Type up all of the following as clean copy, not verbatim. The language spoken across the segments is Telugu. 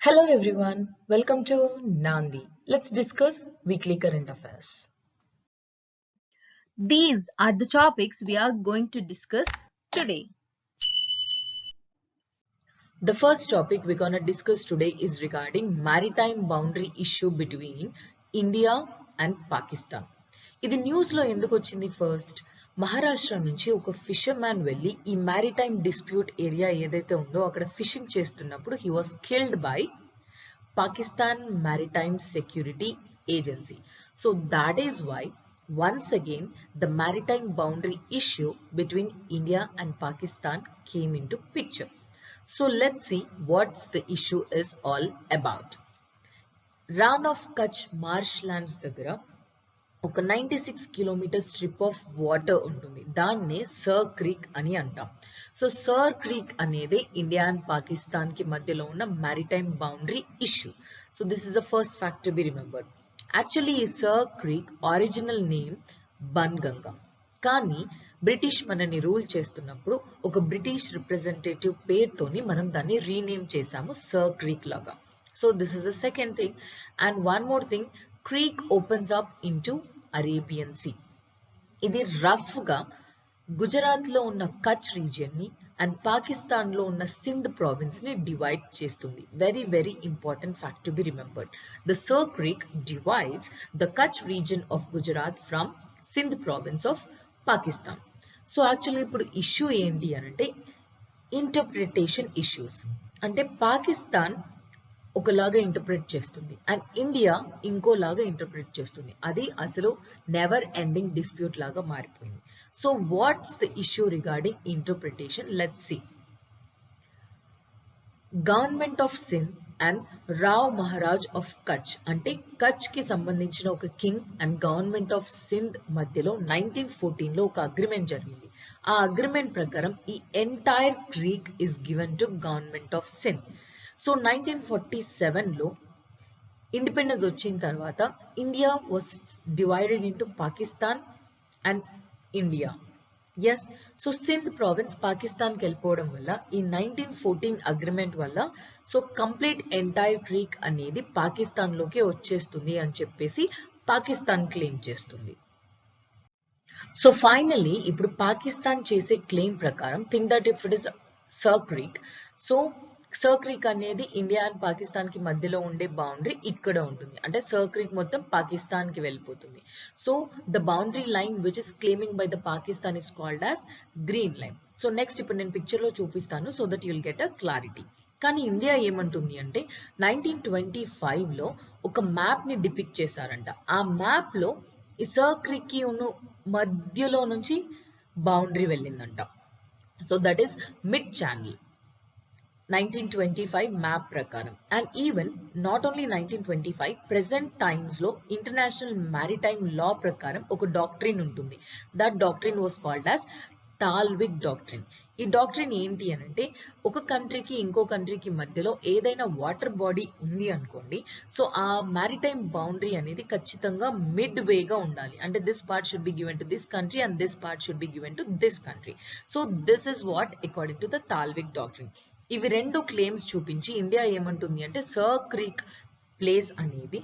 Hello everyone, welcome to Nandi. Let's discuss weekly current affairs. These are the topics we are going to discuss today. The first topic we're going to discuss today is regarding maritime boundary issue between India and Pakistan. ఇది న్యూస్లో ఎందుకు వచ్చింది ఫస్ట్ మహారాష్ట్ర నుంచి ఒక ఫిషర్ మ్యాన్ వెళ్ళి ఈ మ్యారిటైమ్ డిస్ప్యూట్ ఏరియా ఏదైతే ఉందో అక్కడ ఫిషింగ్ చేస్తున్నప్పుడు he was killed by Pakistan Maritime Security Agency. So that is why once again the maritime boundary issue between India and Pakistan came into picture. So let's see what the issue is all about. Rann of Kutch marshlands దగ్గర ఒక 96 కిలోమీటర్ స్ట్రిప్ ఆఫ్ వాటర్ ఉంటుంది దాన్నే సర్ క్రీక్ అని అంటాం సో సర్ క్రీక్ అనేది ఇండియా అండ్ పాకిస్తాన్ కి మధ్యలో ఉన్న maritime boundary issue so this is the first fact to be remembered actually ఈ సర్ క్రీక్ ఒరిజినల్ నేమ్ బన్గంగా కానీ బ్రిటిష్ మనని రూల్ చేస్తున్నప్పుడు ఒక బ్రిటిష్ రిప్రజెంటేటివ్ పేరుతోని మనం దాన్ని రీనేమ్ చేసాము సర్ క్రీక్ లాగా so this is the second thing and one more thing creek opens up into Arabian Sea ఇది రఫ్గా గుజరాత్లో ఉన్న కచ్ రీజియన్ని అండ్ పాకిస్తాన్లో ఉన్న సింధ్ ప్రావిన్స్ని డివైడ్ చేస్తుంది very very important fact to be remembered the Sir Creek divides the Kutch region of Gujarat from Sindh province of Pakistan so actually ఇప్పుడు ఇష్యూ ఏంటి అని అంటే ఇంటర్ప్రిటేషన్ ఇష్యూస్ అంటే పాకిస్తాన్ ఒకలాగా ఇంటర్ప్రిట్ చేస్తుంది అండ్ ఇండియా ఇంకోలాగా ఇంటర్ప్రిట్ చేస్తుంది అది అసలు నెవర్ ఎండింగ్ డిస్ప్యూట్ లాగా మారిపోయింది so what's the issue regarding interpretation let's see government of Sindh and Rao Maharaj of Kutch అంటే కచ్ కి సంబంధించిన ఒక king and government of Sindh మధ్యలో 1914లో ఒక అగ్రిమెంట్ జరిగింది ఆ అగ్రిమెంట్ ప్రకారం ఈ entire creek is given to government of Sindh so 1947లో ఇండిపెండెన్స్ వచ్చిన తర్వాత India was divided into Pakistan and India yes so Sindh province పాకిస్తాన్కి వెళ్ళిపోవడం వల్ల ఈ 1914 అగ్రిమెంట్ వల్ల సో కంప్లీట్ ఎంటైర్ క్రీక్ అనేది పాకిస్తాన్లోకి వచ్చేస్తుంది అని చెప్పేసి పాకిస్తాన్ క్లెయిమ్ చేస్తుంది సో ఫైనల్లీ ఇప్పుడు పాకిస్తాన్ చేసే క్లెయిమ్ ప్రకారం think that if it is sir creek so sir creek అనేది ఇండియా అండ్ పాకిస్తాన్ కి మధ్యలో ఉండే బౌండరీ ఇక్కడ ఉంటుంది అంటే సర్ క్రీక్ మొత్తం పాకిస్తాన్ కి వెళ్ళిపోతుంది so the boundary line which is claiming by the Pakistan is called as green line so next ఇప్పుడు నేను పిక్చర్ లో చూపిస్తాను so that you'll get a clarity కానీ ఇండియా ఏమంటుంది అంటే 1925లో ఒక మ్యాప్ ని డిపిక్ట్ చేశారంట ఆ మ్యాప్ లో ఈ సర్ క్రీక్ కి మధ్యలో నుంచి బౌండరీ వెళ్ళిందంట so that is mid channel 1925 map ప్రకారం and even not only 1925 present times లో ఇంటర్నేషనల్ మ్యారిటైమ్ లా ప్రకారం ఒక డాక్ట్రిన్ ఉంటుంది that doctrine was called as thalweg doctrine ఈ డాక్ట్రిన్ ఏంటి అని అంటే ఒక కంట్రీకి ఇంకో కంట్రీకి మధ్యలో ఏదైనా వాటర్ బాడీ ఉంది అనుకోండి సో ఆ మ్యారిటైమ్ బౌండరీ అనేది ఖచ్చితంగా మిడ్ వేగా ఉండాలి అంటే this part should be given to this country and this part should be given to this country so this is what according to the thalweg doctrine ఇవి రెండు క్లెయిమ్స్ చూపించి ఇండియా ఏమంటుంది అంటే సర్ క్రీక్ ప్లేస్ అనేది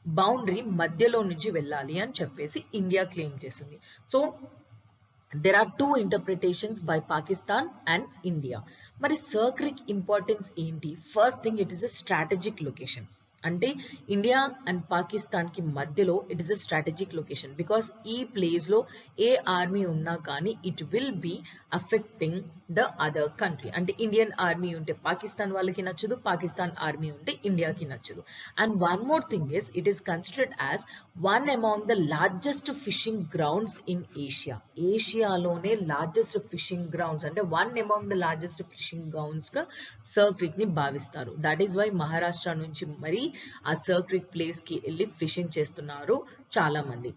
బౌండరీ మధ్యలో నుంచి వెళ్ళాలి అని చెప్పేసి ఇండియా క్లెయిమ్ చేసింది so there are two interpretations by Pakistan and India. మరి సర్ క్రీక్ ఇంపార్టెన్స్ ఏంటి first thing it is a strategic location అంటే ఇండియా అండ్ పాకిస్తాన్ కి మధ్యలో it is a strategic location because ఈ ప్లేస్ లో ఏ ఆర్మీ ఉన్నా కానీ ఇట్ విల్ బి అఫెక్టింగ్ ద అదర్ కంట్రీ అంటే ఇండియన్ ఆర్మీ ఉంటే పాకిస్తాన్ వాళ్ళకి నచ్చదు పాకిస్తాన్ ఆర్మీ ఉంటే ఇండియాకి నచ్చదు and one more thing is it is considered as one among the largest fishing grounds in Asia ఏషియాలోనే లార్జెస్ట్ ఫిషింగ్ గ్రౌండ్స్ అంటే one among the largest fishing grounds గా సర్ క్రీక్ ని భావిస్తారు దట్ ఈస్ వై మహారాష్ట్ర నుంచి మరి ఆ సర్ క్రీక్ ప్లేస్ కి వెళ్ళి ఫిషింగ్ చేస్తున్నారు చాలా మంది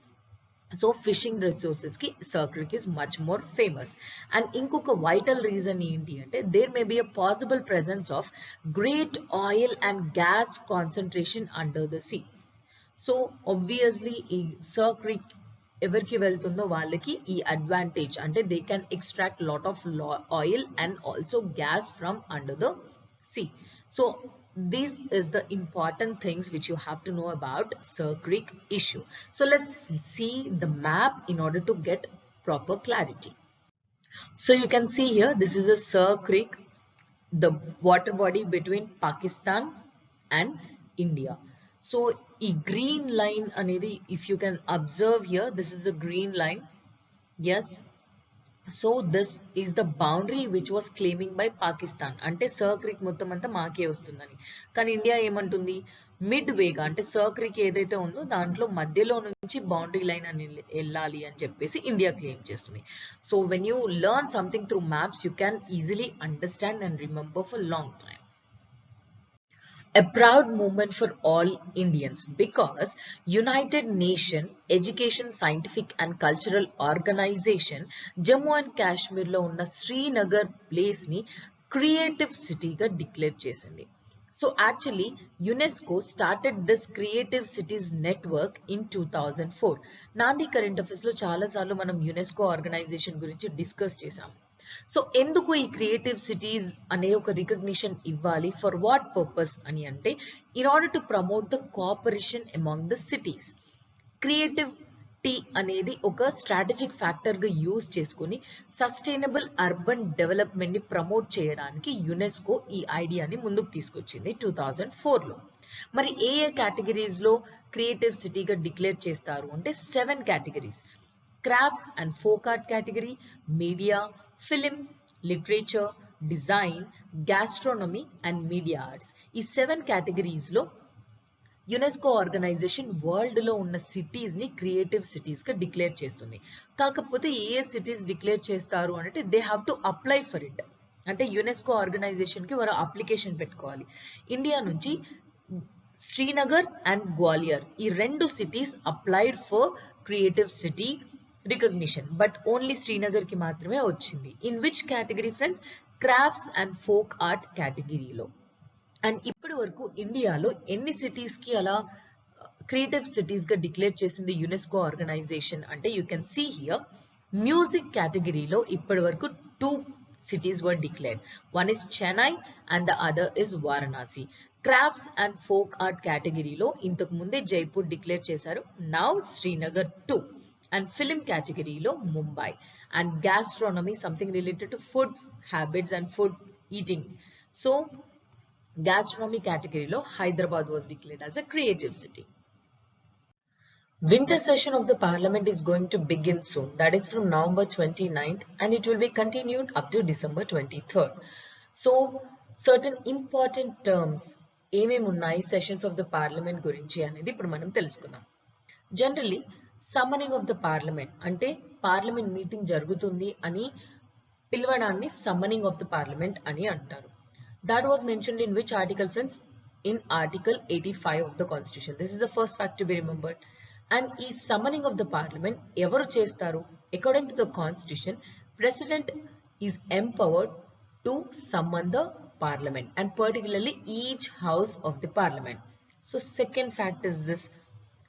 సో ఫిషింగ్ రిసోర్సెస్ కి Sir Creek is much more famous and ఇంకొక వైటల్ రీజన్ ఏంటి అంటే there may be a possible presence of great oil and gas concentration under the sea so obviously ఈ సర్ క్రీక్ ఎవరికి వెళ్తుందో వాళ్ళకి ఈ అడ్వాంటేజ్ అంటే they can extract lot of oil and also gas from under the sea So this is the important things which you have to know about Sir Creek issue. So let's see the map in order to get proper clarity. So you can see here, this is a Sir Creek, the water body between Pakistan and India. So a green line anedi, if you can observe here, this is a green line. Yes. So this is the boundary which was claiming by Pakistan. అంటే సర్ క్రీక్ మొత్తం అంతా మాకే వస్తుందని. కానీ ఇండియా ఏమంటుంది, మిడ్ వేగా అంటే సర్ క్రీక్ ఏదైతే ఉందో దాంట్లో మధ్యలో నుంచి బౌండరీ లైన్ అని వెళ్ళాలి అని చెప్పేసి ఇండియా క్లెయిమ్ చేస్తుంది. So when you learn something through maps you can easily understand and remember for long time. A proud moment for all Indians because United Nations Education, Scientific and Cultural Organization Jammu and Kashmir లో ఉన్న శ్రీనగర్ ప్లేస్ ని క్రియేటివ్ సిటీగా డిక్లేర్ చేసింది. So actually UNESCO started this creative cities network in 2004. నాంది కరెంట్ అఫైర్స్ లో చాలా సార్లు మనం యునెస్కో ఆర్గనైజేషన్ గురించి డిస్కస్ చేసాం. సో ఎందుకు ఈ క్రియేటివ్ సిటీస్ అనే ఒక రికగ్నిషన్ ఇవ్వాలి, ఫర్ వాట్ పర్పస్ అని అంటే in order to promote the cooperation among the cities. Creativity అనేది ఒక స్ట్రాటజిక్ ఫ్యాక్టర్గా యూజ్ చేసుకుని సస్టైనబుల్ అర్బన్ డెవలప్మెంట్ని ప్రమోట్ చేయడానికి యునెస్కో ఈ ఐడియాని ముందుకు తీసుకొచ్చింది 2004లో. మరి ఏ కేటగిరీస్లో క్రియేటివ్ సిటీగా డిక్లేర్ చేస్తారు అంటే 7 categories. Crafts and folk art category, media, film, literature, design, gastronomy and media arts. ఈ 7 categories లో యునెస్కో ఆర్గనైజేషన్ వరల్డ్ లో ఉన్న సిటీస్ ని క్రియేటివ్ సిటీస్ గా డిక్లేర్ చేస్తుంది. కాకపోతే ఏ సిటీస్ డిక్లేర్ చేస్తారు అంటే they have to apply for it. అంటే యునెస్కో ఆర్గనైజేషన్ కి వారు అప్లికేషన్ పెట్టుకోవాలి. ఇండియా నుంచి శ్రీనగర్ అండ్ గ్వాలియర్ ఈ 2 cities applied for creative city recognition, but only Srinagar కి మాత్రమే వచ్చింది. In which category friends? Crafts and folk art కేటగిరీలో. అండ్ ఇప్పటి వరకు ఇండియాలో ఎన్ని సిటీస్ కి అలా క్రియేటివ్ సిటీస్ గా డిక్లేర్ చేసింది యునెస్కో ఆర్గనైజేషన్ అంటే you can see here. Music కేటగిరీలో ఇప్పటి వరకు 2 cities were declared. One is Chennai and the other is Varanasi. Crafts and folk art కేటగిరీలో ఇంతకు ముందే జైపూర్ డిక్లేర్ చేశారు. Now Srinagar 2. And film category lo Mumbai, and gastronomy something related to food habits and food eating. So gastronomy category lo Hyderabad was declared as a creative city. Winter session of the parliament is going to begin soon, that is from November 29th and it will be continued up to December 23rd. So certain important terms ఏమేమి ఉన్నాయి సెషన్స్ ఆఫ్ ద పార్లమెంట్ గురించి అనేది ఇప్పుడు మనం తెలుసుకుందాం. జనరల్లీ సమ్మనింగ్ ఆఫ్ ద పార్లమెంట్ అంటే పార్లమెంట్ మీటింగ్ జరుగుతుంది అని పిలవడాన్ని సమ్మనింగ్ ఆఫ్ ద పార్లమెంట్ అని అంటారు. That was mentioned in which article friends? In article 85 of the constitution. This is the first fact to be remembered. And ఈ సమ్మనింగ్ ఆఫ్ ద పార్లమెంట్ ఎవరు చేస్తారు? According to the constitution, president is empowered to someone the parliament and particularly each house of the parliament. So second fact is this.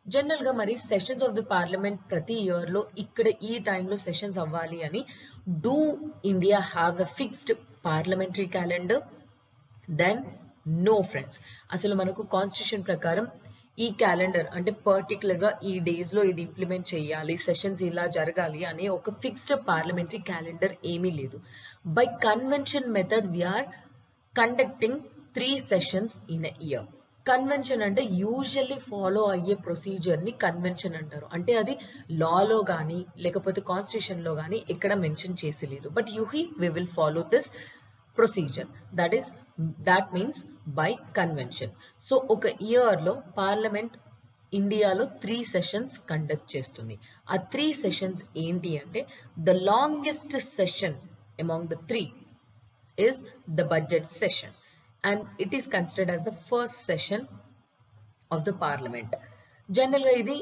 General గా మరి సెషన్స్ ఆఫ్ ది పార్లమెంట్ ప్రతి ఇయర్ లో ఇక్కడ ఈ టైంలో సెషన్స్ అవ్వాలి అని do India have a fixed parliamentary calendar? Then no friends. అసలు మనకు కాన్స్టిట్యూషన్ ప్రకారం ఈ క్యాలెండర్ అంటే పర్టికులర్ గా ఈ డేస్ లో ఇది ఇంప్లిమెంట్ చేయాలి, సెషన్స్ ఇలా జరగాలి అనే ఒక ఫిక్స్డ్ పార్లమెంటరీ క్యాలెండర్ ఏమీ లేదు. బై కన్వెన్షన్ మెథడ్ వీఆర్ కండక్టింగ్ 3 sessions in a year. Convention అంటే యూజువల్లీ ఫాలో అయ్యే ప్రొసీజర్ ని కన్వెన్షన్ అంటారు. అంటే అది లాలో కానీ లేకపోతే కాన్స్టిట్యూషన్ లో కానీ ఎక్కడ మెన్షన్ చేసి లేదు. But we will follow this procedure. That means by convention. So ఒక ఇయర్ లో పార్లమెంట్ ఇండియాలో 3 సెషన్స్ కండక్ట్ చేస్తుంది. ఆ 3 సెషన్స్ ఏంటి అంటే the longest session among the 3 is the budget session. And it is considered as the first session of the parliament. Generally ఇది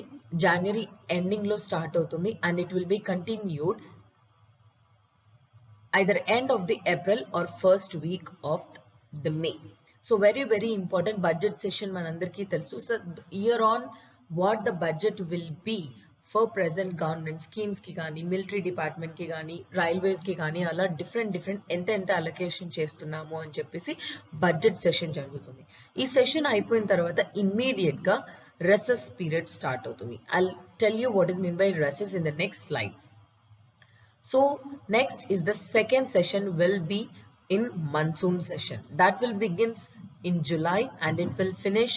January ending లో start అవుతుంది and it will be continued either end of the April or first week of the May. So very important budget session మనందరికీ తెలుసు. So year on what the budget will be for present government schemes కి కానీ మిలిటరీ డిపార్ట్మెంట్ కి కానీ రైల్వేస్ కి కానీ అలా డిఫరెంట్ ఎంత అలొకేషన్ చేస్తున్నాము అని చెప్పేసి బడ్జెట్ సెషన్ జరుగుతుంది. ఈ సెషన్ అయిపోయిన తర్వాత ఇమ్మీడియట్ గా రెసెస్ పీరియడ్ స్టార్ట్ అవుతుంది. I tell you what is mean by recess in the next slide. So next is the second session will be in monsoon session. That will begins in July and it will finish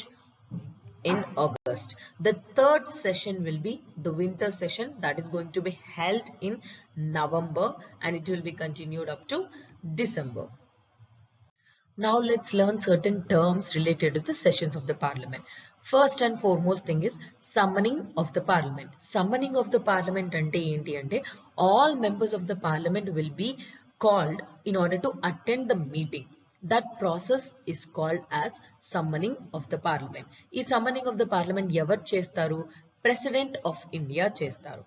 in August. The third session will be the winter session that is going to be held in November and it will be continued up to December. Now let's learn certain terms related to the sessions of the parliament. First and foremost thing is summoning of the parliament. Summoning of the parliament ante enti ante all members of the parliament will be called in order to attend the meeting. That process is called as summoning of the parliament. Ee summoning of the parliament evaru chestaru? President of India chestaru.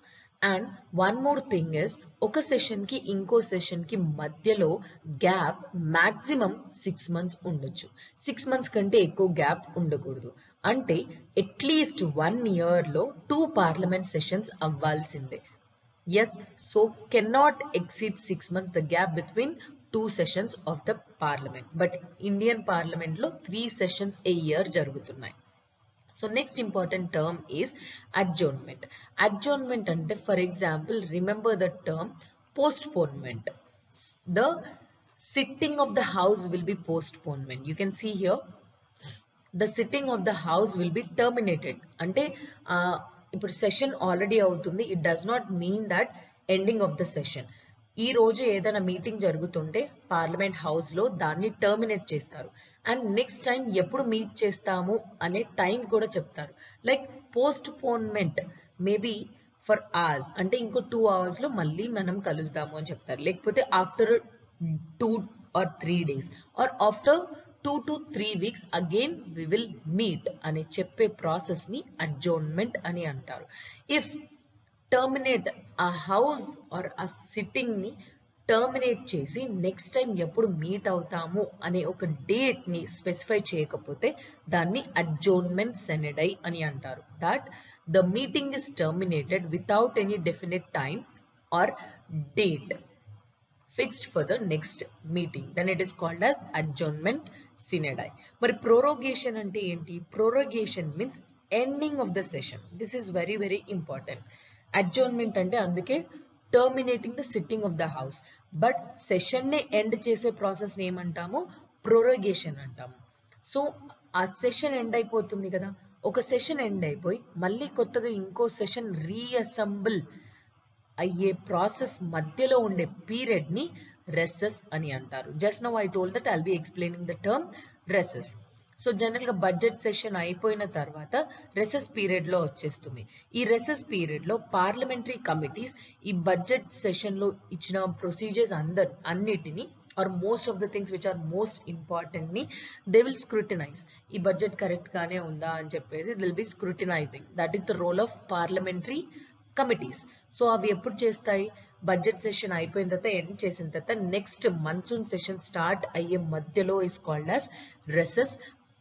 And one more thing is oka session ki inko session ki madhyalo gap maximum 6 months undochu. 6 months kante ekko gap undakudadu. Ante at least 1 year lo 2 parliament sessions avvalsinde. Yes, so cannot exceed 6 months the gap between 2 sessions of the parliament. But Indian parliament lo 3 sessions a year jarugutunnai. So next important term is adjournment. Adjournment ante for example remember the term postponement. The sitting of the house will be postponement. You can see here the sitting of the house will be terminated. Ante ఇప్పుడు సెషన్ ఆల్రెడీ అవుతుంది. It does not mean that ending of the session. ఈ రోజు ఏదైనా మీటింగ్ జరుగుతుంటే పార్లమెంట్ హౌస్ లో దాన్ని టర్మినేట్ చేస్తారు. అండ్ నెక్స్ట్ టైం ఎప్పుడు మీట్ చేస్తాము అనే టైం కూడా చెప్తారు. Like postponement maybe for hours అంటే ఇంకో 2 hours లో మళ్ళీ మనం కలుద్దాము అని చెప్తారు. లేకపోతే after 2 or 3 days or after 2 to 3 weeks again we will meet అని చెప్పే ప్రాసెస్ ని అడ్జోర్న్మెంట్ అని అంటారు. ఇఫ్ టర్మినేట్ ఆ హౌస్ ఆర్ ఆ సిట్టింగ్ ని టర్మినేట్ చేసి నెక్స్ట్ టైం ఎప్పుడు మీట్ అవుతాము అనే ఒక డేట్ ని స్పెసిఫై చేయకపోతే దాన్ని అడ్జోర్న్మెంట్ సెనెడై అని అంటారు. That the meeting is terminated without any definite time are date fixed for the next meeting, then it is called as adjournment sine die. But prorogation ante enti? Prorogation means ending of the session. This is very important. Adjournment ante అందుకే terminating the sitting of the house, but session ని end చేసే ప్రాసెస్ ని ఏమంటాము? prorogation అంటాము. సో ఆ సెషన్ ఎండ్ అయిపోతుంది కదా, ఒక సెషన్ ఎండ్ అయిపోయి మళ్ళీ కొత్తగా ఇంకో సెషన్ రీఅసెంబుల్ అయ్యే ప్రాసెస్ మధ్యలో ఉండే పీరియడ్ ని రెసెస్ అని అంటారు. Just now I told that I'll be explaining the term recess. So general గా బడ్జెట్ సెషన్ అయిపోయిన తర్వాత రెసెస్ పీరియడ్ లో వచ్చేస్తుంది. ఈ రెసెస్ పీరియడ్ లో పార్లమెంటరీ కమిటీస్ ఈ బడ్జెట్ సెషన్ లో ఇచ్చిన ప్రొసీజర్స్ అన్నిటిని or most of the things which are most important ని దే విల్ స్క్రూటినైజ్. ఈ బడ్జెట్ కరెక్ట్ గానే ఉందా అని చెప్పేసి they will be scrutinising. That is the role of parliamentary committees. So అవి ఎప్పుడు చేస్తాయి? బడ్జెట్ సెషన్ అయిపోయిన తర్వాత ఎండ్ చేసిన తర్వాత నెక్స్ట్ మన్సూన్ సెషన్ స్టార్ట్ అయ్యే మధ్యలో is called as recess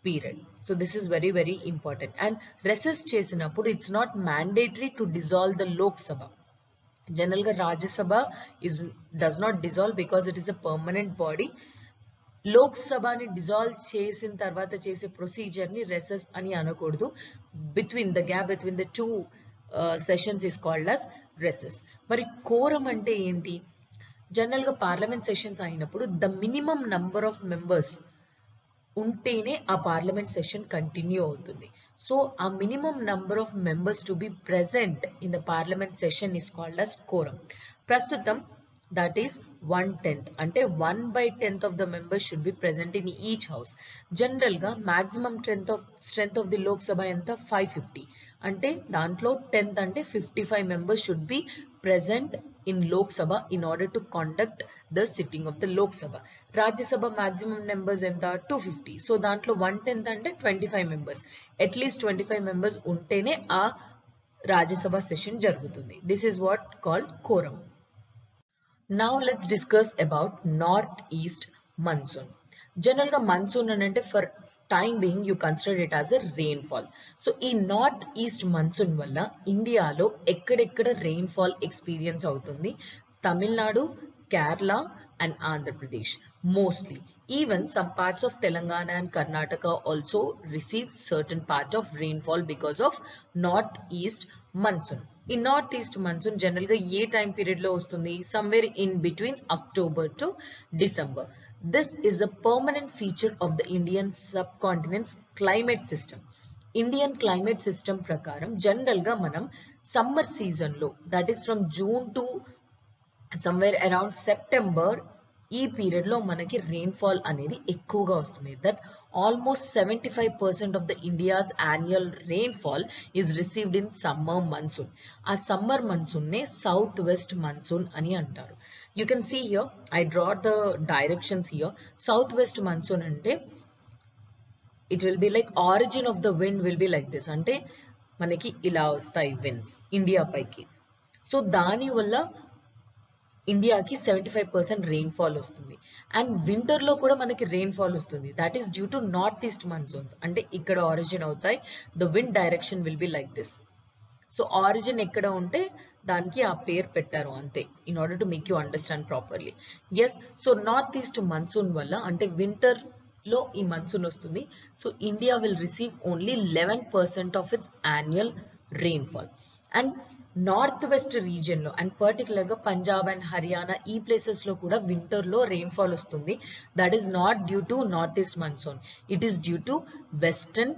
period. So this is very important. And recess చేసినప్పుడు it's not mandatory to dissolve the Lok Sabha. General గా Rajya Sabha does not dissolve because it is a permanent body. లోక్సభని dissolve చేసిన తర్వాత చేసే ప్రొసీజర్ ని రెసెస్ అని అనకూడదు. Between the gap between the 2 sessions is called as recess. మరి కోరం అంటే ఏంటి? జనరల్ గా పార్లమెంట్ సెషన్స్ అయినప్పుడు the minimum number of members ఉంటేనే ఆ పార్లమెంట్ సెషన్ కంటిన్యూ అవుతుంది. సో ఆ minimum number of members to be present in the parliament session is called as quorum. ప్రస్తుతం that is 1/10 అంటే 1/10 of the members should be present in each house. General గా maximum strength of the Lok Sabha ఎంత? 550. అంటే దాంట్లో 10th అంటే 55 members should be present in Lok Sabha in order to conduct the sitting of the Lok Sabha. Rajya Sabha maximum members ఎంత? 250. సో దాంట్లో 1/10 అంటే 25 members. At least 25 members ఉంటేనే ఆ రాజ్యసభ సెషన్ జరుగుతుంది. This is what called quorum. Now let's discuss about northeast monsoon. General గా monsoon అంటే for time being you consider it as a rainfall. So ఈ నార్త్ ఈస్ట్ మన్సూన్ వల్ల ఇండియాలో ఎక్కడెక్కడ రెయిన్ఫాల్ ఎక్స్పీరియన్స్ అవుతుంది? Tamil Nadu, Kerala and Andhra Pradesh mostly. Even some parts of Telangana and Karnataka also receive certain part of rainfall because of northeast monsoon. In northeast monsoon generally గా ఏ time period లో వస్తుంది? Somewhere in between October to December. This is a permanent feature of the Indian subcontinent's climate system. Indian climate system ప్రకారం జనరల్ గా మనం సమ్మర్ సీజన్ లో, that is from June to somewhere around September, ఈ పీరియడ్ లో మనకి రెయిన్ఫాల్ అనేది ఎక్కువగా వస్తుంది. That almost 75% of the India's annual rainfall is received in summer monsoon. ఆ సమ్మర్ మన్సూన్ నే సౌత్ వెస్ట్ మన్సూన్ అని అంటారు. You can see here I draw the directions here. South west monsoon అంటే it will be like origin of the wind will be like this. అంటే మనకి ఇలా వస్తాయి విండ్స్ ఇండియా పైకి. సో దాని వల్ల ఇండియాకి 75% రెయిన్ఫాల్ వస్తుంది. అండ్ వింటర్లో కూడా మనకి రెయిన్ఫాల్ వస్తుంది. That is due to north east monsoons. అంటే ఇక్కడ ఆరిజిన్ అవుతాయి. The wind direction will be like this. So origin ఎక్కడ ఉంటే దానికి ఆ పేరు పెట్టారు అంతే, in order to make you understand properly. Yes, so north east monsoon వల్ల అంటే వింటర్ లో ఈ మన్సూన్ వస్తుంది. So India will receive only 11% of its annual rainfall. And north west region లో అండ్ పర్టికులర్ గా పంజాబ్ అండ్ హర్యానా ఈ ప్లేసెస్ లో కూడా వింటర్ లో రెయిన్ఫాల్ వస్తుంది. That is not due to north east monsoon, it is due to western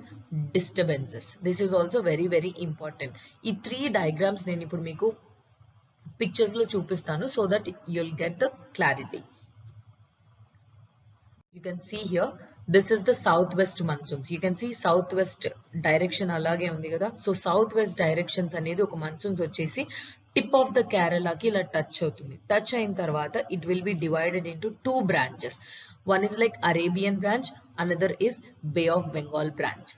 disturbances. This is also very very important. ఈ 3 డయాగ్రామ్స్ నేను ఇప్పుడు మీకు పిక్చర్స్ లో చూపిస్తాను so that you'll get the clarity. You can see here, this is the southwest monsoons. You can see southwest direction alage undi kada. So southwest directions anedi oka monsoons vachesi tip of the Kerala ki ila touch avutundi. Touch ayin tarvata it will be divided into 2 branches. One is like Arabian branch, another is Bay of Bengal branch.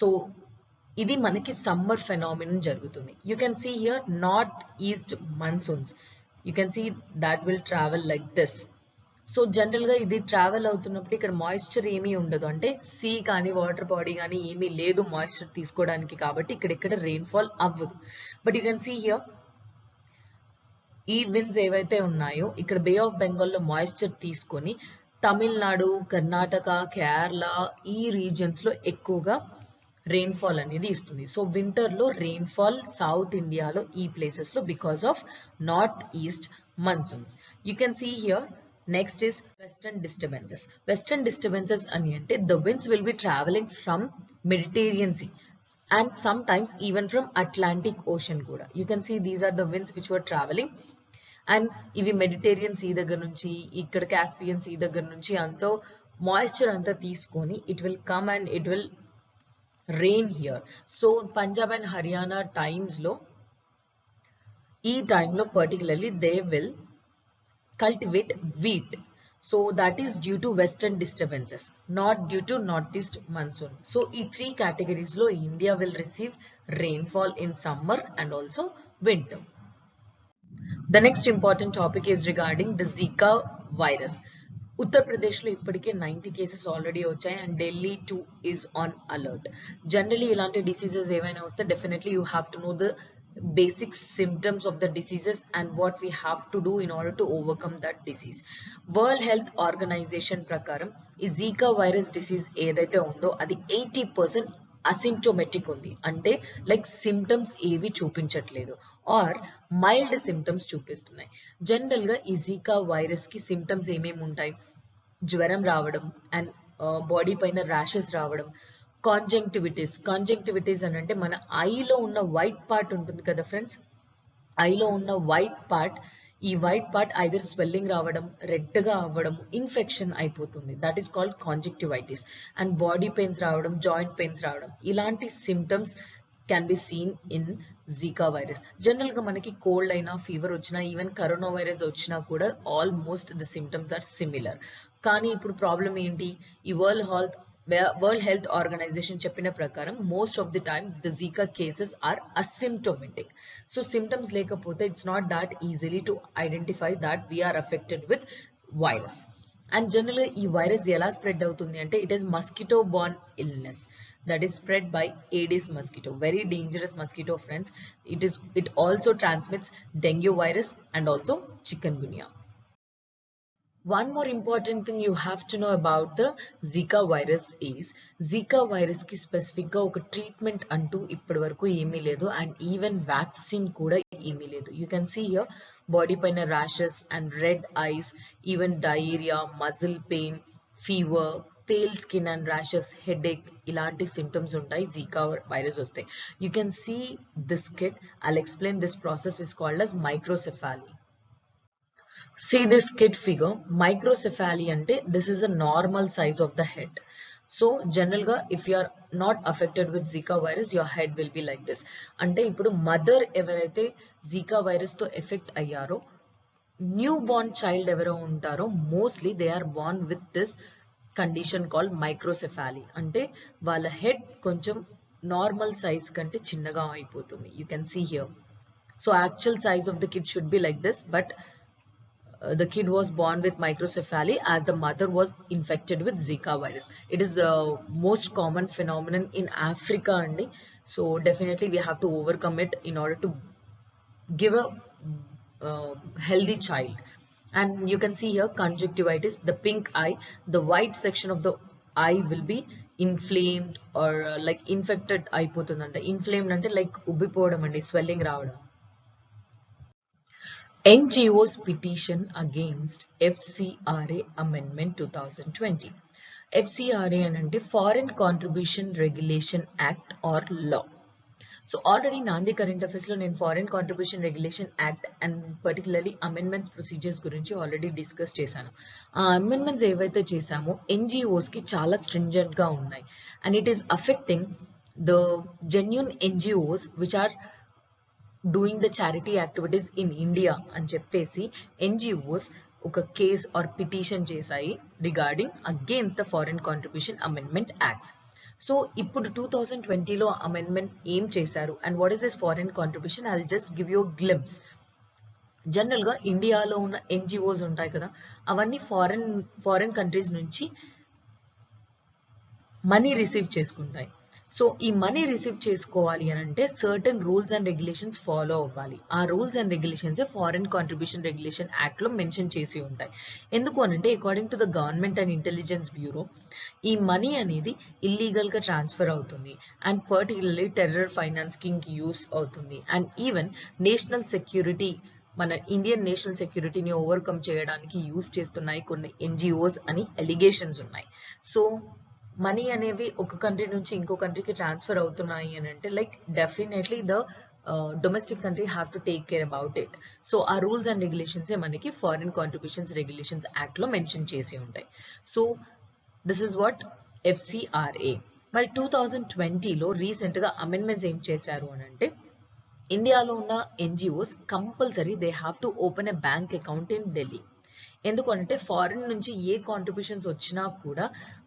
So ఇది మనకి సమ్మర్ ఫెనామినన్ జరుగుతుంది. You can see here north east monsoons. You can see that will travel like this. So జనరల్గా ఇది ట్రావెల్ అవుతున్నప్పుడు ఇక్కడ మాయిశ్చర్ ఏమీ ఉండదు. అంటే సీ కానీ వాటర్ బాడీ కానీ ఏమీ లేదు మాయిశ్చర్ తీసుకోవడానికి, కాబట్టి ఇక్కడ రెయిన్ఫాల్ అవ్వదు. But you can see here ఈ విండ్స్ ఏవైతే ఉన్నాయో ఇక్కడ బే ఆఫ్ బెంగాల్లో మాయిశ్చర్ తీసుకొని తమిళనాడు, కర్ణాటక, కేరళ ఈ రీజియన్స్ లో ఎక్కువగా రెయిన్ఫాల్ అనేది ఇస్తుంది. సో వింటర్ లో రెయిన్ఫాల్ సౌత్ ఇండియాలో ఈ ప్లేసెస్ లో because of north east monsoons. You can see here next is western disturbances. Western disturbances ani ante the winds will be traveling from Mediterranean Sea and sometimes even from Atlantic Ocean kuda. You can see these are the winds which were traveling and ivi Mediterranean Sea దగ్గర నుంచి ఇక్కడ Caspian Sea దగ్గర నుంచి అంతా మాయిశ్చర్ అంతా తీసుకొని it will come and it will rain here. So Punjab and Haryana times లో ఈ time లో particularly they will cultivate wheat. So that is due to western disturbances, not due to northeast monsoon. So in 3 categories lo India will receive rainfall in summer and also winter. The next important topic is regarding the Zika virus. Uttar Pradesh lo ippudike 90 cases already vachayi and Delhi too is on alert. Generally ilanti diseases evaina vaste definitely you have to know the basic symptoms of the diseases and what we have to do in order to overcome that disease. World Health Organization prakaram ఈ Zika virus disease ఏదైతే ఉందో అది 80% అసిమ్టోమేటిక్ ఉంది. అంటే లైక్ సిమ్టమ్స్ ఏవి చూపించట్లేదు ఆర్ మైల్డ్ సిమ్టమ్స్ చూపిస్తున్నాయి. జనరల్ గా ఈ Zika వైరస్ కి సిమ్టమ్స్ ఏమేమి ఉంటాయి? జ్వరం రావడం అండ్ బాడీ పైన ర్యాషెస్ రావడం, కాంజంక్టివిటీస్ అని అంటే మన ఐలో ఉన్న వైట్ పార్ట్ ఉంటుంది కదా ఫ్రెండ్స్, ఐలో ఉన్న వైట్ పార్ట్, ఈ వైట్ పార్ట్ ఐదర్ స్వెల్లింగ్ రావడం, రెడ్ గా అవ్వడం, ఇన్ఫెక్షన్ అయిపోతుంది. That is called conjunctivitis. And body pains రావడం, జాయింట్ పెయిన్స్ రావడం, ఇలాంటి symptoms can be seen in Zika virus. General గా మనకి కోల్డ్ అయినా ఫీవర్ వచ్చినా ఈవెన్ కరోనా వైరస్ వచ్చినా కూడా almost the symptoms are similar. కానీ ఇప్పుడు ప్రాబ్లం ఏంటి? ఈ వరల్డ్ హెల్త్ ఆర్గనైజేషన్ చెప్పిన ప్రకారం most of the time the Zika cases are asymptomatic. So symptoms లేకపోతే it's not that easily to identify that we're affected with virus. And జనరల్గా ఈ వైరస్ ఎలా స్ప్రెడ్ అవుతుంది అంటే it is mosquito borne illness that is spread by Aedes mosquito, very dangerous mosquito friends. It also transmits dengue virus and also chikungunya. One more important thing you have to know about the Zika virus is Zika virus ki specific ga oka treatment antu ippadi varaku emi ledu and even vaccine kuda emi ledu. You can see here body paina rashes and red eyes, even diarrhea, muscle pain, fever, pale skin and rashes, headache, ilanti symptoms ఉంటాయి Zika virus వస్తే. You can see this kit. I'll explain this process is called as microcephaly. See this kid figure, microcephaly ante this is a normal size of the head. So general ga if you are not affected with Zika virus, your head will be like this. Ante ippudu mother evaraithe Zika virus to affect ayyaro, newborn child evaro untaro, mostly they are born with this condition called microcephaly. Ante వాళ్ళ head కొంచెం normal size కంటే చిన్నగా అయిపోతుంది. You can see here. So actual size of the kid should be like this, but the kid was born with microcephaly as the mother was infected with Zika virus. It is a most common phenomenon in Africa only. So definitely we have to overcome it in order to give a healthy child. And you can see here conjunctivitis, the pink eye, the white section of the eye will be inflamed or like infected అయిపోతుందంట. Inflamed అంటే like ఉబ్బిపోవడం అండి, swelling రావడం. NGO's petition against FCRA Amendment 2020. FCRA అంటే Foreign Contribution Regulation Act or Law. So already Nandi current affairs lo నేను Foreign Contribution Regulation Act and particularly amendments procedures గురించి already discuss చేశాను. ఆ amendments ఏవైతే చేశామో NGOs కి చాలా stringent గా ఉన్నాయి and it is affecting the genuine NGOs which are doing the charity activities in India అని చెప్పేసి NGOs ఒక కేస్ ఆర్ పిటిషన్ చేశాయి regarding against the foreign contribution amendment acts. So ఇప్పుడు 2020లో అమెండ్మెంట్ ఏం చేశారు and what is this foreign contribution, I will just give you glimpse. జనరల్గా ఇండియాలో ఉన్న NGOs ఉంటాయి కదా, అవన్నీ ఫారెన్ కంట్రీస్ నుంచి మనీ రిసీవ్ చేసుకుంటాయి. సో ఈ మనీ రిసీవ్ చేసుకోవాలి అని అంటే certain rules and regulations follow అవ్వాలి. ఆ rules and regulations foreign contribution regulation యాక్ట్లో మెన్షన్ చేసి ఉంటాయి. ఎందుకు అనంటే according to the government and intelligence bureau ఈ మనీ అనేది ఇల్లీగల్గా ట్రాన్స్ఫర్ అవుతుంది అండ్ పర్టికులర్లీ టెర్రర్ ఫైనాన్సింగ్కి యూస్ అవుతుంది అండ్ ఈవెన్ నేషనల్ సెక్యూరిటీ, మన ఇండియన్ నేషనల్ సెక్యూరిటీని ఓవర్కమ్ చేయడానికి యూస్ చేస్తున్నాయి కొన్ని NGOs అని ఎలిగేషన్స్ ఉన్నాయి. సో మనీ అనేవి ఒక కంట్రీ నుంచి ఇంకో కంట్రీకి ట్రాన్స్ఫర్ అవుతున్నాయి అని అంటే like definitely the domestic country have to take care about it. So ఆ రూల్స్ అండ్ రెగ్యులేషన్సే మనకి ఫారిన్ కాంట్రిబ్యూషన్స్ రెగ్యులేషన్స్ యాక్ట్లో మెన్షన్ చేసి ఉంటాయి. So this is what FCRA. మరి 2020లో రీసెంట్గా అమెండ్మెంట్స్ ఏం చేశారు అని అంటే ఇండియాలో ఉన్న NGOs compulsory they have to open a bank account in Delhi. ఎందుకంటే ఫారిన్ నుంచి ఏ కాంట్రిబ్యూషన్స్ వచ్చినా కూడా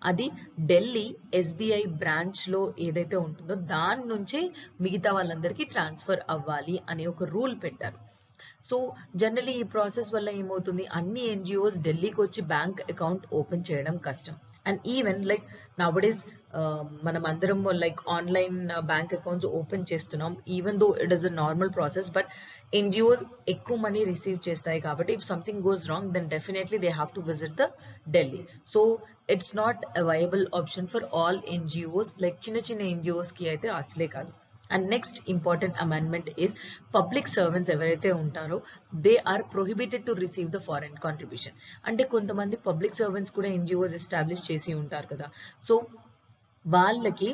అది ఢిల్లీ SBI బ్రాంచ్లో ఏదైతే ఉంటుందో దాని నుంచే మిగతా వాళ్ళందరికీ ట్రాన్స్ఫర్ అవ్వాలి అనే ఒక రూల్ పెట్టారు. సో జనరలీ ఈ ప్రాసెస్ వల్ల ఏమవుతుంది, అన్ని NGOs ఢిల్లీకి వచ్చి బ్యాంక్ అకౌంట్ ఓపెన్ చేయడం కష్టం. అండ్ ఈవెన్ లైక్ నౌడేస్ మనం అందరం like online bank accounts open చేస్తున్నాం, even though it is a normal process, but NGOs ఎక్కువ మనీ రిసీవ్ చేస్తాయి కాబట్టి if something goes wrong then definitely they have to visit the Delhi. So it's not a viable option for all NGOs, like చిన్న చిన్న NGOsకి అయితే అసలే కాదు. And next important amendment is public servants ఎవరైతే ఉంటారో they are prohibited to receive the foreign contribution. అంటే కొంతమంది పబ్లిక్ సర్వెంట్స్ కూడా NGOs ఎస్టాబ్లిష్ చేసి ఉంటారు కదా, సో వాళ్ళకి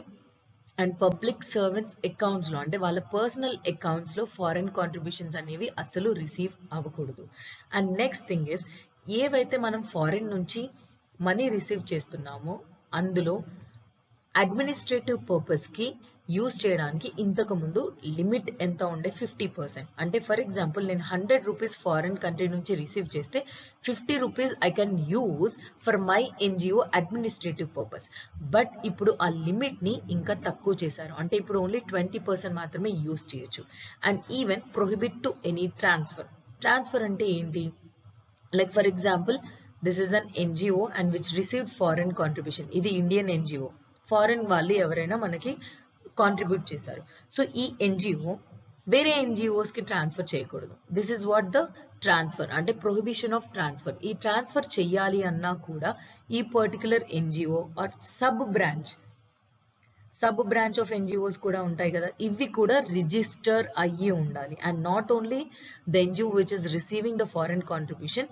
అండ్ పబ్లిక్ సర్వెంట్స్ అకౌంట్స్లో అంటే వాళ్ళ పర్సనల్ అకౌంట్స్లో ఫారెన్ కాంట్రిబ్యూషన్స్ అనేవి అస్సలు రిసీవ్ అవ్వకూడదు. అండ్ నెక్స్ట్ థింగ్ ఇస్ ఏవైతే మనం ఫారెన్ నుంచి మనీ రిసీవ్ చేస్తున్నామో అందులో అడ్మినిస్ట్రేటివ్ పర్పస్కి యూస్ చేయడానికి ఇంతకు ముందు లిమిట్ ఎంత ఉండే 50%. అంటే ఫర్ ఎగ్జాంపుల్ నేను 100 రూపీస్ ఫారెన్ కంట్రీ నుంచి రిసీవ్ చేస్తే 50 rupees I can use for my NGO administrative purpose. But ఇప్పుడు ఆ లిమిట్ని ఇంకా తక్కువ చేశారు, అంటే ఇప్పుడు ఓన్లీ 20% మాత్రమే యూజ్ చేయొచ్చు. And even prohibit to any transfer అంటే ఏంటి, like for example this is an NGO and which received foreign contribution. ఇది ఇండియన్ ఎన్జిఓ, ఫారెన్ వాళ్ళు ఎవరైనా మనకి కాంట్రిబ్యూట్ చేశారు. సో ఈ ఎన్జిఓ వేరే ఎన్జిఓస్కి ట్రాన్స్ఫర్ చేయకూడదు. This is what the transfer అంటే ప్రొహిబిషన్ ఆఫ్ ట్రాన్స్ఫర్. ఈ ట్రాన్స్ఫర్ చెయ్యాలి అన్నా కూడా ఈ particular NGO or sub branch of NGOs కూడా ఉంటాయి కదా, ఇవి కూడా రిజిస్టర్ అయ్యి ఉండాలి. And not only the NGO which is receiving the foreign contribution,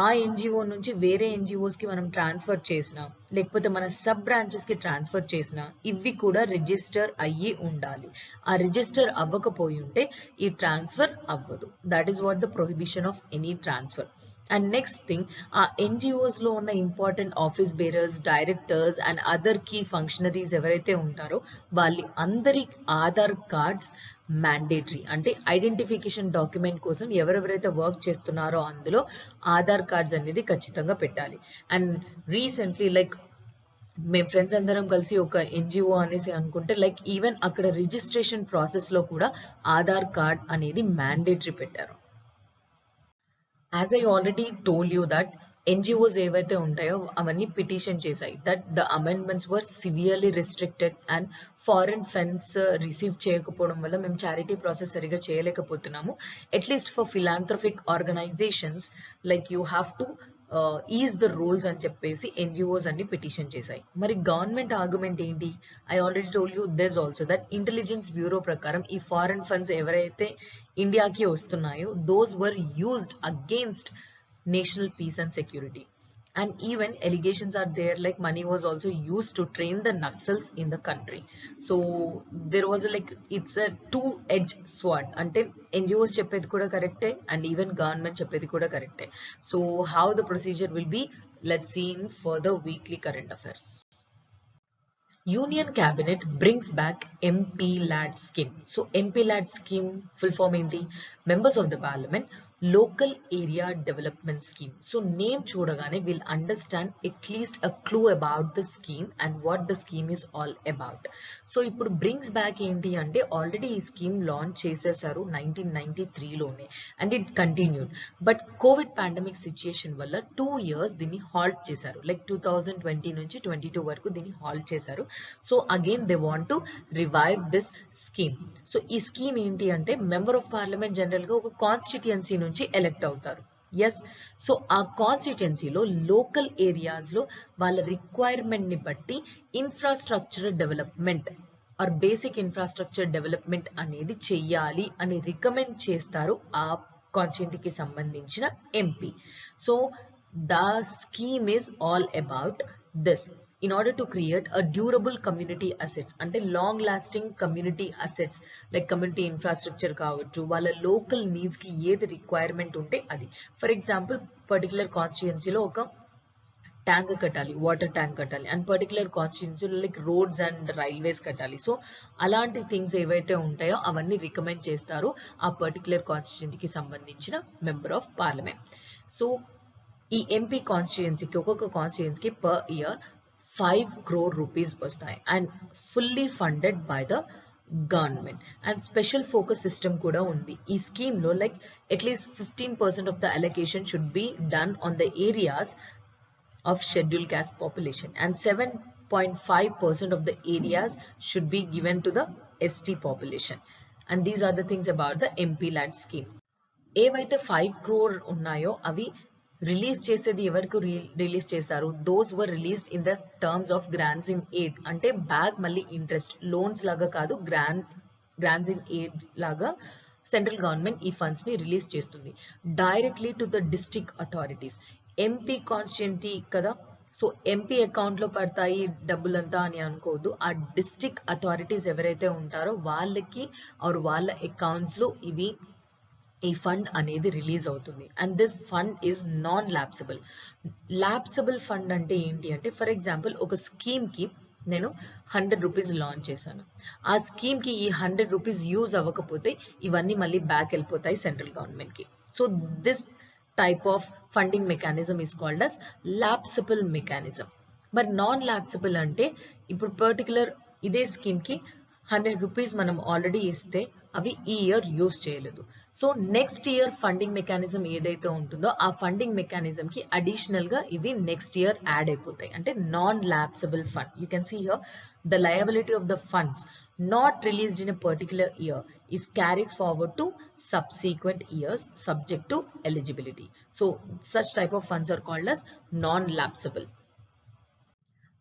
ఆ ఎన్జిఓ నుంచి వేరే ఎన్జిఓస్కి మనం ట్రాన్స్ఫర్ చేసినా లేకపోతే మన సబ్ బ్రాంచెస్కి ట్రాన్స్ఫర్ చేసినా ఇవి కూడా రిజిస్టర్ అయ్యి ఉండాలి. ఆ రిజిస్టర్ అవ్వకపోయి ఉంటే ఈ ట్రాన్స్ఫర్ అవ్వదు. That is what the prohibition of any transfer. And next thing, ఆ ఎన్జిఓస్లో ఉన్న important office bearers, directors and other key functionaries ఎవరైతే ఉంటారో వాళ్ళ అందరి ఆధార్ కార్డ్స్ మ్యాండేటరీ. అంటే ఐడెంటిఫికేషన్ డాక్యుమెంట్ కోసం ఎవరెవరైతే వర్క్ చేస్తున్నారో అందులో ఆధార్ కార్డ్స్ అనేది ఖచ్చితంగా పెట్టాలి. అండ్ రీసెంట్లీ లైక్ మేము ఫ్రెండ్స్ అందరం కలిసి ఒక ఎన్జిఓ అనేసి అనుకుంటే లైక్ ఈవెన్ అక్కడ రిజిస్ట్రేషన్ ప్రాసెస్లో కూడా ఆధార్ కార్డ్ అనేది మ్యాండేటరీ పెట్టారు. As I already told you that NGOs ఏవైతే ఉంటాయో అవన్నీ పిటిషన్ చేశాయి that the amendments were severely restricted and foreign funds receive చేయకపోవడం వల్ల మేము చారిటీ ప్రాసెస్ సరిగా చేయలేకపోతున్నాము. At least for philanthropic organizations like you have to ease the rules అని చెప్పేసి ఎన్జిఓస్ అన్ని పిటిషన్ చేశాయి. మరి గవర్నమెంట్ ఆర్గ్యుమెంట్ ఏంటి? I already told you this also that intelligence bureau ప్రకారం ఈ ఫారెన్ ఫండ్స్ ఎవరైతే ఇండియాకి వస్తున్నాయో those were used against national peace and security. And even allegations are there like money was also used to train the Naxals in the country. So there was a like it's a two-edged sword. Ante NGOs cheppedi kuda correct and even government cheppedi kuda correct. So how the procedure will be, let's see in further weekly current affairs. Union Cabinet brings back MP-LAD scheme. So MP-LAD scheme full form ఏంటి? Members of the Parliament Local Area Development Scheme. So name చూడగానే we'll understand at least a clue about the scheme and what the scheme is all about. So ఇప్పుడు brings back ఏంటి అంటే ఆల్రెడీ ఈ స్కీమ్ లాంచ్ చేసేసారు 1993లోనే and it continued. But covid pandemic situation వల్ల 2 years దీన్ని హాల్ట్ చేశారు. లైక్ 2020 నుంచి 22 వరకు దీన్ని హాల్ట్ చేశారు. So again they want to revive this scheme. So ఈ స్కీమ్ ఏంటి అంటే మెంబర్ ఆఫ్ పార్లమెంట్ జనరల్ గా ఒక కాన్స్టిట్యుయెన్సీ నుంచి ఎలెక్ట్ అవుతారు. ఎస్, సో ఆ కాన్స్టిట్యుయెన్సీలో లోకల్ ఏరియాస్లో వాళ్ళ రిక్వైర్మెంట్ని బట్టి infrastructure development or basic infrastructure development అనేది చెయ్యాలి అని రికమెండ్ చేస్తారు ఆ కాన్స్టిట్యుయెన్సీకి సంబంధించిన MP. So the scheme is all about this. In order to create a durable community assets అంటే long lasting community assets like community infrastructure కావచ్చు, వాళ్ళ లోకల్ నీడ్స్కి ఏది రిక్వైర్మెంట్ ఉంటే అది. ఫర్ ఎగ్జాంపుల్ పర్టికులర్ కాన్స్టిట్యుయెన్సీలో ఒక ట్యాంక్ కట్టాలి, వాటర్ ట్యాంక్ కట్టాలి, అండ్ పర్టికులర్ కాన్స్టిట్యుయెన్సీలో లైక్ రోడ్స్ అండ్ రైల్వేస్ కట్టాలి. సో అలాంటి థింగ్స్ ఏవైతే ఉంటాయో అవన్నీ రికమెండ్ చేస్తారు ఆ పర్టికులర్ కాన్స్టిట్యుయెన్సీకి సంబంధించిన మెంబర్ ఆఫ్ పార్లమెంట్. సో ఈ ఎంపీ కాన్స్టిట్యుయెన్సీకి ఒక్కొక్క కాన్స్టిట్యుయెన్సీకి పర్ ఇయర్ 5 crore rupees వస్తాయి and fully funded by the government. And special focus system కూడా ఉంది ఈ స్కీమ్లో. Like at least 15% of the allocation should be done on the areas of schedule caste population and 7.5% of the areas should be given to the ST population. And these are the things about the MP-LAD scheme. ఏవైతే 5 crore ఉన్నాయో అవి రిలీజ్ చేసేది ఎవరికి రిలీజ్ చేశారు? Those were released in the terms of grants in aid. అంటే బ్యాక్ మళ్ళీ ఇంట్రెస్ట్ లోన్స్ లాగా కాదు, గ్రాంట్స్ ఇన్ ఎయిడ్ లాగా సెంట్రల్ గవర్నమెంట్ ఈ ఫండ్స్ ని రిలీజ్ చేస్తుంది directly to the district authorities. MP constituency కదా, సో ఎంపీ అకౌంట్లో పడతాయి డబ్బులంతా అని అనుకోవద్దు. ఆ డిస్ట్రిక్ట్ అథారిటీస్ ఎవరైతే ఉంటారో వాళ్ళకి ఆర్ వాళ్ళ అకౌంట్స్లో ఈ ఫండ్ అనేది రిలీజ్ అవుతుంది. And this fund is non lapsable. Lapsable fund అంటే ఏంటి అంటే ఫర్ ఎగ్జాంపుల్ ఒక స్కీమ్కి నేను 100 రూపీస్ లాంచ్ చేశాను. ఆ స్కీమ్కి ఈ 100 రూపీస్ యూజ్ అవ్వకపోతే ఇవన్నీ మళ్ళీ బ్యాక్ వెళ్ళిపోతాయి సెంట్రల్ గవర్నమెంట్కి. So this type of funding mechanism is called as lapsable mechanism. మరి నాన్ ల్యాప్సబుల్ అంటే ఇప్పుడు పర్టికులర్ ఇదే స్కీమ్కి ₹100 మనం ఆల్రెడీ ఇస్తే అవి ఈ ఇయర్ యూస్ చేయలేదు. So next year funding mechanism ఏదైతే ఉంటుందో ఆ ఫండింగ్ మెకానిజం కి అడిషనల్ గా ఇవి నెక్స్ట్ ఇయర్ యాడ్ అయిపోతాయి. అంటే non lapsable fund. You can see here the liability of the funds not released in a particular year is carried forward to subsequent years subject to eligibility. So such type of funds are called as non-lapsable.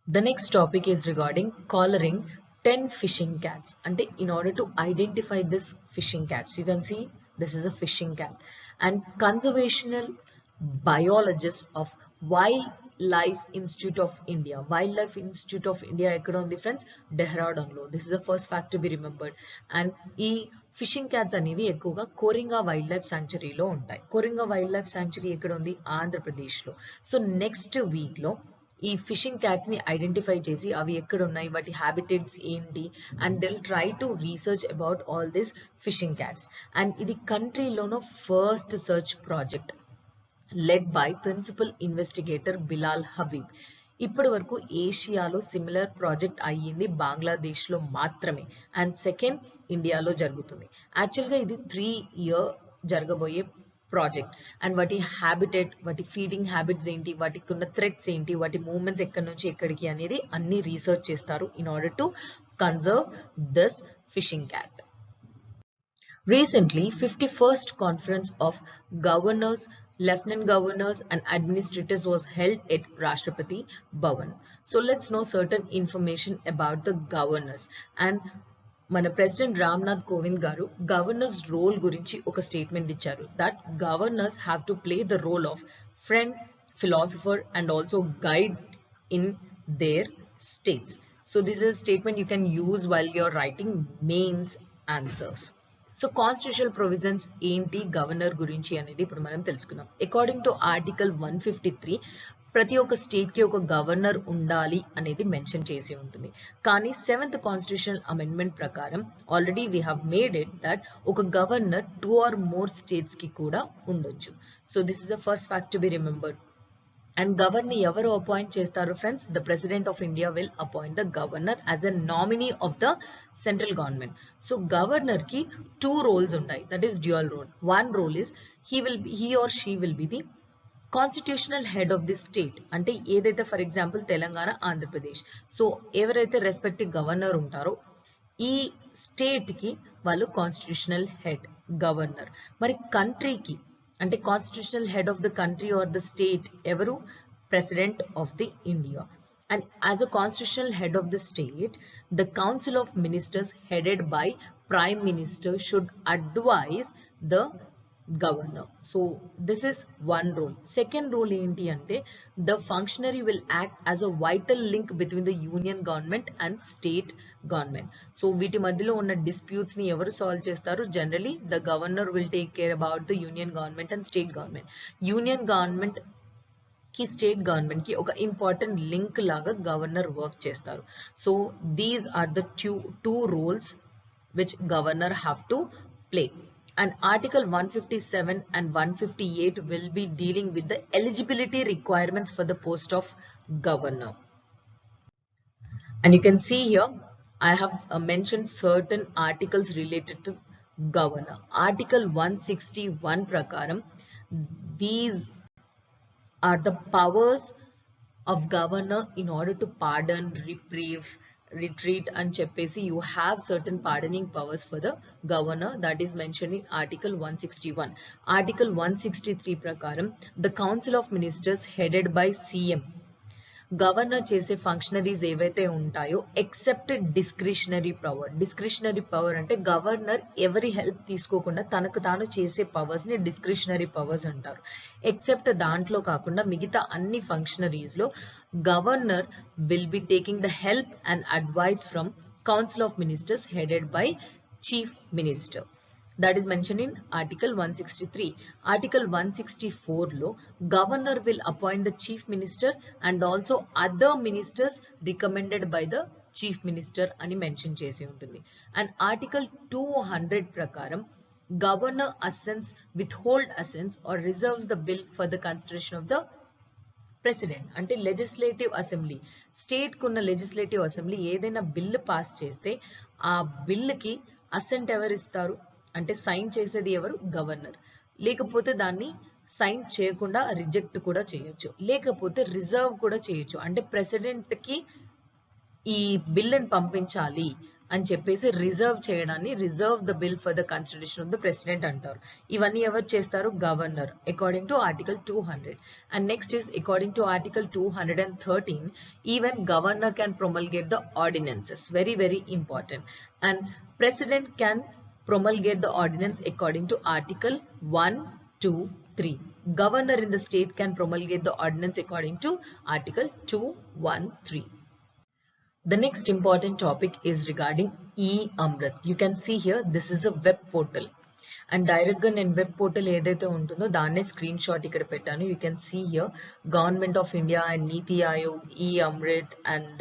The next topic is regarding collaring 10 fishing cats. And in order to identify this fishing cats, you can see this is a fishing cat. And conservational biologist of Wildlife Institute of India. Wildlife Institute of India ekkada undi friends? Dehradun lo. This is the first fact to be remembered. And ee fishing cats అనేవి ఎక్కువగా కోరింగా వైల్డ్ లైఫ్ సాంక్చురీలో ఉంటాయి. కోరింగా వైల్డ్ లైఫ్ సాంక్చురీ ఎక్కడ ఉంది? ఆంధ్రప్రదేశ్లో. సో నెక్స్ట్ వీక్లో ఈ ఫిషింగ్ క్యాట్స్ ని ఐడెంటిఫై చేసి అవి ఎక్కడ ఉన్నాయి, వాటి హ్యాబిటేట్స్ ఏంటి, and they'll try to research about all this fishing cats. And ఇది కంట్రీలోనో first search project led by principal investigator Bilal Habib. ఇప్పటి వరకు ఏషియాలో సిమిలర్ ప్రాజెక్ట్ అయ్యింది బంగ్లాదేశ్లో మాత్రమే, అండ్ సెకండ్ ఇండియాలో జరుగుతుంది. యాక్చువల్గా ఇది 3 year జరగబోయే ప్రాజెక్ట్. అండ్ వాటి హ్యాబిటేట్, వాటి ఫీడింగ్ హ్యాబిట్స్ ఏంటి, వాటికి ఉన్న థ్రెట్స్ ఏంటి, వాటి మూవ్మెంట్స్ ఎక్కడి నుంచి ఎక్కడికి అనేది అన్ని రీసెర్చ్ చేస్తారు in order to conserve this fishing cat. Recently, 51st Conference of Governors, Lieutenant Governors and Administrators was held at Rashtrapati Bhavan. So let's know certain information about the governors. And మన president Ramnath Kovind garu governors role గురించి ఒక స్టేట్మెంట్ ఇచ్చారు. That governors have to play the role of friend, philosopher and also guide in their states. So this is statement you can use while your writing mains answers. So constitutional provisions ఏంటి గవర్నర్ గురించి అనేది ఇప్పుడు మనం తెలుసుకుందాం. అకార్డింగ్ టు ఆర్టికల్ 153 ప్రతి ఒక్క స్టేట్ కి ఒక గవర్నర్ ఉండాలి అనేది మెన్షన్ చేసి ఉంటుంది. కానీ 7th కాన్స్టిట్యూషనల్ అమెండ్మెంట్ ప్రకారం already we have made it that ఒక గవర్నర్ 2 or more స్టేట్స్ కి కూడా ఉండొచ్చు. So this is the first fact to be remembered. And governor ఎవరు అపాయింట్ చేస్తారు friends? The president of India will appoint the governor as a nominee of the central government. So governor కి 2 roles ఉంటాయి. That is dual role. One role is he or she will be the constitutional head of the state. అంటే ఏదైతే for example Telangana, Andhra Pradesh, so ఎవరైతే రెస్పెక్టివ్ గవర్నర్ ఉంటారో ఈ స్టేట్ కి వాళ్ళు కాన్స్టిట్యూషనల్ హెడ్ గవర్నర్. మరి కంట్రీకి అంటే constitutional head of the country or the state ఎవరు? President of the India. And as a constitutional head of the state, the council of ministers headed by prime minister should advise the governor. So this is one role. Second role ఏంటి అంటే the functionary will act as a vital link between the union government and state government. So వీటి మధ్యలో ఉన్న disputes ని ఎవరు సాల్వ్ చేస్తారు? Generally the governor will take care about the union government and state government. Union government కి స్టేట్ గవర్నమెంట్ కి ఒక ఇంపార్టెంట్ లింక్ లాగా గవర్నర్ వర్క్ చేస్తారు. So these are the two roles which governor have to play. And Article 157 and 158 will be dealing with the eligibility requirements for the post of governor. And you can see here, I have mentioned certain articles related to governor. Article 161 prakaram, these are the powers of governor in order to pardon, reprieve, retreat and cheppesi. You have certain pardoning powers for the governor that is mentioned in Article 161. Article 163 prakaram, the Council of Ministers headed by CM governor చేసే ఫంక్షనరీస్ ఏవైతే ఉంటాయో except discretionary power. Discretionary power అంటే గవర్నర్ ఎవరి హెల్ప్ తీసుకోకుండా తనకు తాను చేసే పవర్స్ ని డిస్క్రిషనరీ పవర్స్ అంటారు. ఎక్సెప్ట్ దాంట్లో కాకుండా మిగతా అన్ని ఫంక్షనరీస్ లో governor will be taking the help and advice from council of ministers headed by chief minister. That is mentioned in Article 163. Article 164 lo governor will appoint the chief minister and also other ministers recommended by the chief minister ani mention chesi untundi. And Article 200 prakaram governor assents, withhold assents or reserves the bill for the consideration of the president అంటే లెజిస్లేటివ్ అసెంబ్లీ, స్టేట్ కున్న లెజిస్లేటివ్ అసెంబ్లీ ఏదైనా బిల్లు పాస్ చేస్తే ఆ బిల్లుకి అసెంట్ ఎవరు ఇస్తారు అంటే సైన్ చేసేది ఎవరు, గవర్నర్. లేకపోతే దాన్ని సైన్ చేయకుండా రిజెక్ట్ కూడా చేయొచ్చు, లేకపోతే రిజర్వ్ కూడా చేయొచ్చు. అంటే ప్రెసిడెంట్ కి ఈ బిల్లుని పంపించాలి అని చెప్పేసి రిజర్వ్ చేయడాన్ని reserve the bill for the consideration of the president అంటారు. ఇవన్నీ ఎవరు చేస్తారు, governor, according to article 200. And next is according to article 213 even governor can promulgate the ordinances, very very important. And president can promulgate the ordinance according to article 1, 2, 3. Governor in the state can promulgate the ordinance according to article 2, 1, 3. The next important topic is regarding e-Amrit. You can see here, this is a web portal. And direct గా నేను వెబ్ పోర్టల్ ఏదైతే ఉంటుందో దాన్నే స్క్రీన్ షాట్ ఇక్కడ పెట్టాను. You can see here government of India and Niti Aayog, e-Amrit, and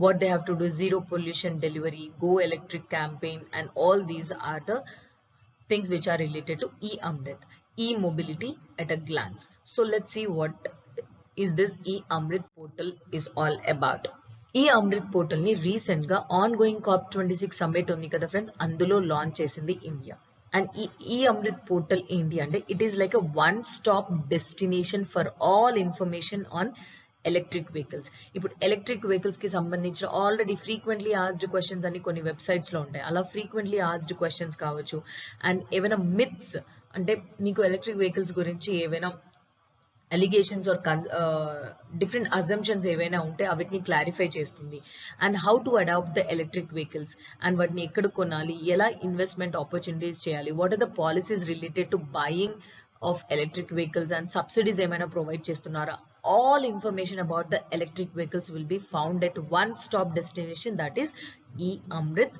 what they have to do, zero pollution delivery, go electric campaign, and all these are the things which are related to e-Amrit, e-mobility at a glance. So let's see what is this e-Amrit portal is all about. e-Amrit portal ని రీసెంట్ గా ఆన్ గోయింగ్ COP26 సమ్మిట్ ఉంది కదా ఫ్రెండ్స్, అందులో లాంచ్ చేసింది ఇండియా. అండ్ e-Amrit పోర్టల్ ఏంటి అంటే it is like a one stop destination for all information on electric vehicles. ఇప్పుడు ఎలక్ట్రిక్ వెహికల్స్ కి సంబంధించిన ఆల్రెడీ ఫ్రీక్వెంట్లీ ఆస్డ్ క్వశ్చన్స్ అని కొన్ని వెబ్సైట్స్ లో ఉంటాయి. అలా ఫ్రీక్వెంట్లీ ఆస్డ్ క్వశ్చన్స్ కావచ్చు, అండ్ ఏవైనా మిత్స్ అంటే మీకు ఎలక్ట్రిక్ వెహికల్స్ గురించి ఏవైనా allegations or different assumptions ఏవైనా ఉంటే అవిటిని క్లారిఫై చేస్తుంది. And how to adopt the electric vehicles, and వాటిని ఎక్కడ కొనాలి, ఎలా ఇన్వెస్ట్మెంట్ ఆపర్చునిటీస్ చేయాలి, what are the policies related to buying of electric vehicles, and subsidies ఏమైనా ప్రొవైడ్ చేస్తున్నారా, all information about the electric vehicles will be found at one stop destination, that is e-Amrit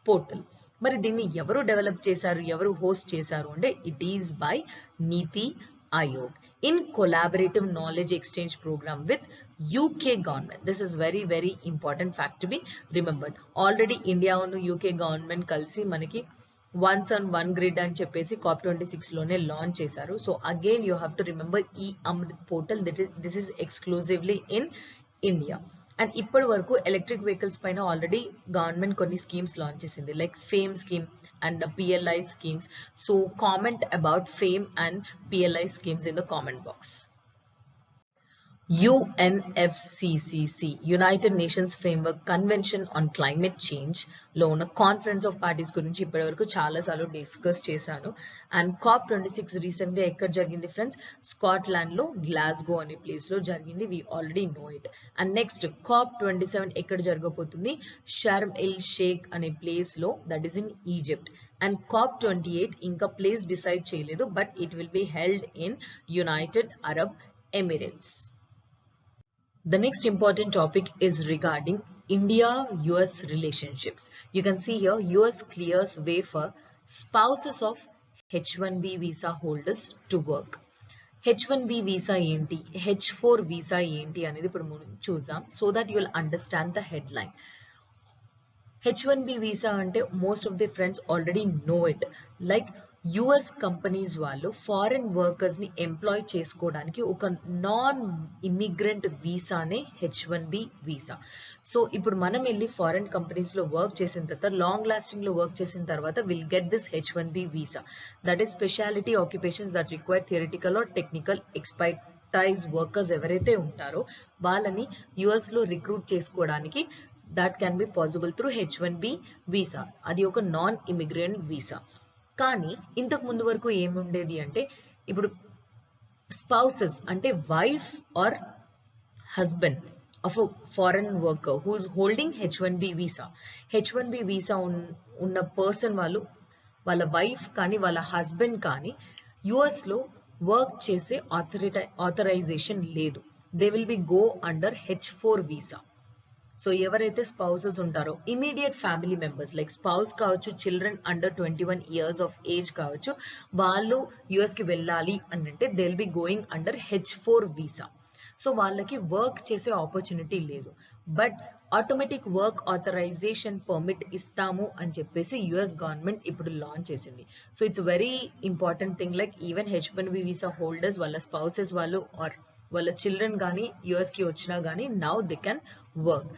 portal. మరి దీన్ని ఎవరు డెవలప్ చేశారు, ఎవరు హోస్ట్ చేశారు అంటే it is by NITI Aayog in collaborative knowledge exchange program with UK government. This is very very important fact to be remembered. Already India and UK government కలిసి మనకి వన్స్ అండ్ వన్ గ్రిడ్ అని చెప్పేసి COP26 లోనే లాంచ్ చేశారు. So again you have to remember e-Amrit portal, this is exclusively in India. And ఇప్పటి వరకు ఎలక్ట్రిక్ వెహికల్స్ పైన ఆల్రెడీ గవర్నమెంట్ కొన్ని స్కీమ్స్ లాంచ్ చేసింది, like fame scheme and the PLI schemes. So comment about FAME and PLI schemes in the comment box. UNFCCC, United Nations Framework Convention on Climate Change లో ఉన్న కాన్ఫరెన్స్ ఆఫ్ పార్టీస్ గురించి ఇప్పటి వరకు చాలా సార్లు డిస్కస్ చేశాను. అండ్ COP26 రీసెంట్ గా ఎక్కడ జరిగింది ఫ్రెండ్స్, స్కాట్లాండ్ లో గ్లాస్గో అనే ప్లేస్ లో జరిగింది. We already know it. And next COP27 ఎక్కడ జరగబోతుంది, షర్మ్ ఎల్ షేక్ అనే ప్లేస్ లో, that is in Egypt. And COP28 ఇంకా ప్లేస్ డిసైడ్ చేయలేదు, but it will be held in United Arab Emirates. The next important topic is regarding India-US relationships. You can see here, US clears way for spouses of H1B visa holders to work. H1B visa enti, H4 visa enti anedi ippudu మనం చూద్దాం, so that you will understand the headline. H1B visa అంటే most of the friends already know it. Like US companies వాళ్ళు ఫారెన్ వర్కర్స్ ని ఎంప్లాయ్ చేసుకోవడానికి ఒక నాన్ ఇమిగ్రెంట్ వీసానే H1B వీసా. సో ఇప్పుడు మనం వెళ్ళి ఫారెన్ కంపెనీస్ లో వర్క్ చేసిన తర్వాత, లాంగ్ లాస్టింగ్ లో వర్క్ చేసిన తర్వాత will get this H1B visa. That is speciality occupations that require theoretical or technical expertise workers ఎవరైతే ఉంటారో వాళ్ళని యుఎస్ లో రిక్రూట్ చేసుకోవడానికి that can be possible through H1B visa. అది ఒక నాన్ ఇమిగ్రెంట్ వీసా. కానీ ఇంతకు ముందు వరకు ఏముండేది అంటే, ఇప్పుడు స్పౌసెస్ అంటే wife or husband of a foreign worker who is holding H1B visa, H1B visa ఉన్న పర్సన్ వాళ్ళు, వాళ్ళ వైఫ్ కానీ వాళ్ళ హస్బెండ్ కానీ యుఎస్ లో వర్క్ చేసే ఆథరైజేషన్ లేదు. They will be go under H4 visa. So ఎవరైతే స్పౌసెస్ ఉంటారో, immediate family members like spouse కావచ్చు, children under 21 years of age కావచ్చు, వాళ్ళు యుఎస్ కి వెళ్ళాలి అని అంటే they will be going under H4 visa. So వాళ్ళకి వర్క్ చేసే ఆపర్చునిటీ లేదు. But automatic work authorization permit ఇస్తాము అని చెప్పేసి యుఎస్ గవర్నమెంట్ ఇప్పుడు లాంచ్ చేసింది. So it's very important thing. Like even H1B visa holders వాళ్ళ స్పౌసెస్ వాళ్ళు ఆర్ వాళ్ళ చిల్డ్రన్ కానీ కి వచ్చినా కానీ now they can work.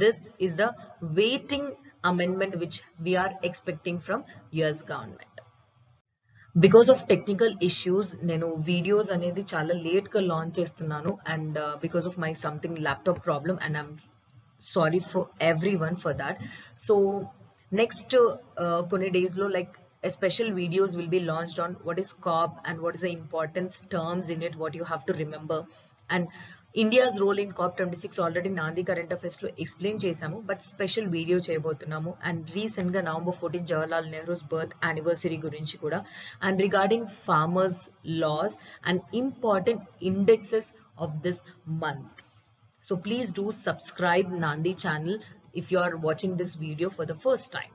This is the waiting amendment which we are expecting from US government. Because of technical issues నేను వీడియోస్ అనేది చాలా లేట్గా లాంచ్ చేస్తున్నాను and because of my something laptop problem and I'm sorry for every one for that. So next కొన్ని డేస్లో like a special videos will be launched on what is COP and what is the important terms in it, what you have to remember, and India's role in COP26 already Nandi current affairs లో explain చేసాము, బట్ స్పెషల్ వీడియో చేయబోతున్నాము. అండ్ రీసెంట్ గా November 14 Jawaharlal Nehru's birth anniversary గురించి కూడా, and regarding farmers laws and important indexes of this month. So please do subscribe Nandi channel if you are watching this video for the first time.